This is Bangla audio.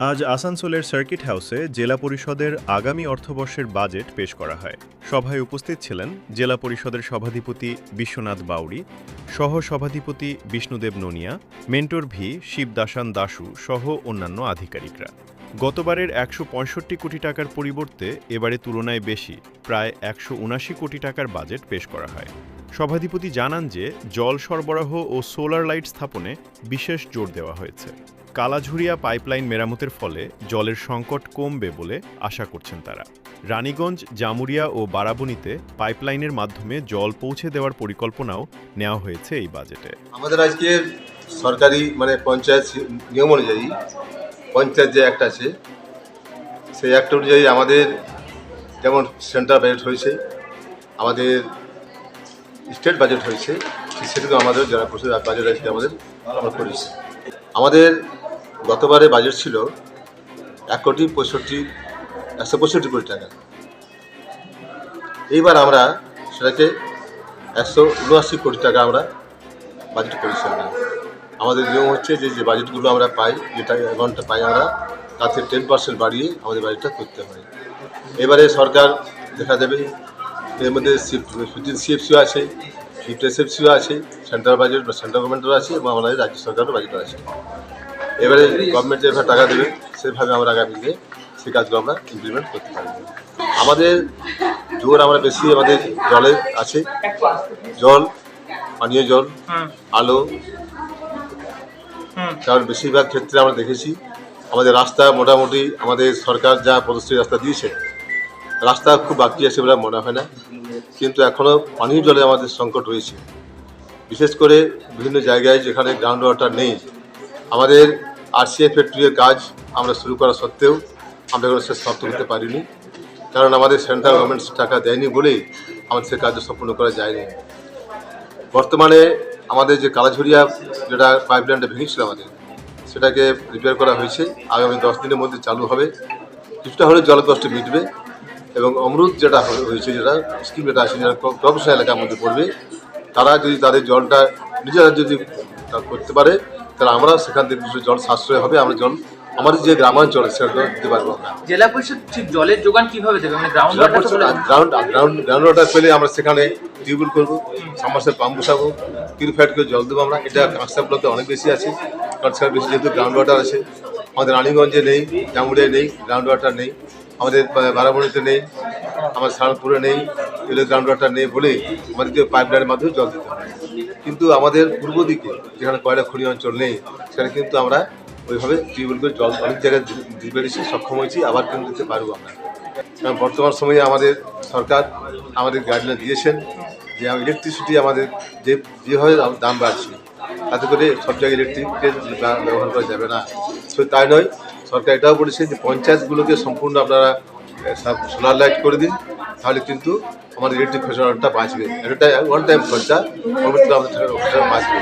আজ আসানসোলের সার্কিট হাউসে জেলা পরিষদের আগামী অর্থবর্ষের বাজেট পেশ করা হয়। সভায় উপস্থিত ছিলেন জেলা পরিষদের সভাধিপতি বিশ্বনাথ বাউড়ি, সহ সভাধিপতি বিষ্ণুদেব ননিয়া, মেন্টর ভি শিবদাসান দাশু সহ অন্যান্য আধিকারিকরা। গতবারের ১৬৫ কোটি টাকার পরিবর্তে এবারে তুলনায় বেশি প্রায় ১৭৯ কোটি টাকার বাজেট পেশ করা হয়। সভাধিপতি জানান যে জল সরবরাহ ও সোলার লাইট স্থাপনে বিশেষ জোর দেওয়া হয়েছে। কালাঝুরিয়া পাইপলাইন মেরামতের ফলে জলের সংকট কমবে বলে আশা করছেন তারা। রানীগঞ্জ, জামুরিয়া ও বারাবণীতে পাইপলাইনের মাধ্যমে জল পৌঁছে দেওয়ার পরিকল্পনাও নেওয়া হয়েছে এই বাজেটে। আমাদের আজকে সরকারি পঞ্চায়েত নিয়ম অনুযায়ী পঞ্চায়েত যে অ্যাক্ট আছে সেই অ্যাক্ট অনুযায়ী আমাদের যেমন সেন্ট্রাল বাজেট হয়েছে, আমাদের স্টেট বাজেট হয়েছে, সেটুকু আমাদের জেলা পরিষদ বাজেট আজকে আমরা করেছি। আমাদের গতবারে বাজেট ছিল 1,65,165 কোটি টাকা। এইবার আমরা সেটাকে 179 কোটি টাকা আমরা বাজেট করেছি। আমাদের নিয়ম হচ্ছে যে বাজেটগুলো আমরা পাই, যেটা অ্যামাউন্টটা পাই আমরা তাতে 10% বাড়িয়ে আমাদের বাজেটটা করতে হয়। এবারে সরকার দেখা যাবে এর মধ্যে 15 CFCও আছে, 50 SFCও আছে, সেন্ট্রাল বাজেট বা সেন্ট্রাল গভর্নমেন্টেরও আছে এবং আমাদের রাজ্য সরকারেরও বাজেটও আছে। এবারে গভর্নমেন্ট যেভাবে টাকা দেবে সেভাবে আমরা আগামী দিনে সেই কাজগুলো আমরা ইমপ্লিমেন্ট করতে পারব। আমাদের জোর আমরা বেশি আমাদের জলের আছে, জল, পানীয় জল, আলো। কারণ বেশিরভাগ ক্ষেত্রে আমরা দেখেছি আমাদের রাস্তা মোটামুটি আমাদের সরকার যা প্রতিশ্রুতি রাস্তা দিয়েছে, রাস্তা খুব বাকি আছে বলে মনে হয় না, কিন্তু এখনও পানীয় জলে আমাদের সংকট রয়েছে। বিশেষ করে বিভিন্ন জায়গায় যেখানে গ্রাউন্ড ওয়াটার নেই, আমাদের RCF ফ্যাক্টরির কাজ আমরা শুরু করা সত্ত্বেও আমরা এগুলো শেষ সমাপ্ত করতে পারিনি, কারণ আমাদের সেন্ট্রাল গভর্নমেন্ট টাকা দেয়নি বলেই আমাদের সে কাজ সম্পূর্ণ করা যায়নি। বর্তমানে আমাদের যে কালাঝুরিয়া যেটা পাইপলাইনটা ভেঙেছিল আমাদের, সেটাকে রিপেয়ার করা হয়েছে, আগামী 10 দিনের মধ্যে চালু হবে। কিছুটা হলে জল কষ্ট মিটবে এবং অমৃত যেটা হয়েছে, যেটা স্কিম যেটা আছে, যেটা প্রফেশনাল এলাকার মধ্যে পড়বে, তারা যদি তাদের জলটা নিজেরা যদি করতে পারে তাহলে আমরা সেখান থেকে কিছু জল সাশ্রয় হবে। আমরা জল আমাদের যে গ্রামাঞ্চলে সেটা দিতে পারবো আমরা। জেলা পরিষদ ঠিক জলের যোগান কিভাবে দেবে? মানে গ্রাউন্ড ওয়াটার পেলে আমরা সেখানে টিউবওয়েল করবো, সাবমার্সিবল পাম্প বসাবো, পিউরিফাইড করে জল দেবো আমরা। এটা কাঁকসাগুলোতে অনেক বেশি আছে, কারণ সেখানে বেশি যেহেতু গ্রাউন্ড ওয়াটার আছে। আমাদের রানীগঞ্জে নেই, জামুরিয়ায় নেই, গ্রাউন্ড ওয়াটার নেই, আমাদের বারাবণীতে নেই, আমাদের সারপুরে নেই, এগুলো গ্রাউন্ড ওয়াটার নেই বলেই আমাদেরকে পাইপলাইনের মাধ্যমে জল দিতে হয়। কিন্তু আমাদের পূর্ব দিকে যেখানে কয়লা খনি অঞ্চল নেই, সেখানে কিন্তু আমরা ওইভাবে টিউবওয়েল করে জল অনেক জায়গায় দিতে পেরেছি, সক্ষম হয়েছি, আবার কিন্তু দিতে পারবো আমরা। কারণ বর্তমান সময়ে আমাদের সরকার আমাদের গাইডলাইন দিয়েছেন যে ইলেকট্রিসিটি আমাদের যেভাবে দাম বাড়ছে, তাতে করে সব জায়গায় ইলেকট্রিকের ব্যবহার করা যাবে না। তো তাই নয়, সরকার এটাও বলেছে যে পঞ্চায়েতগুলোকে সম্পূর্ণ আপনারা সোলার লাইট করে দিন, তাহলে কিন্তু আমাদের ইলেকট্রিক খরচাটা বাঁচবে। এটা ওয়ান টাইম খরচা, পরবর্তীতে আমাদের বাঁচবে।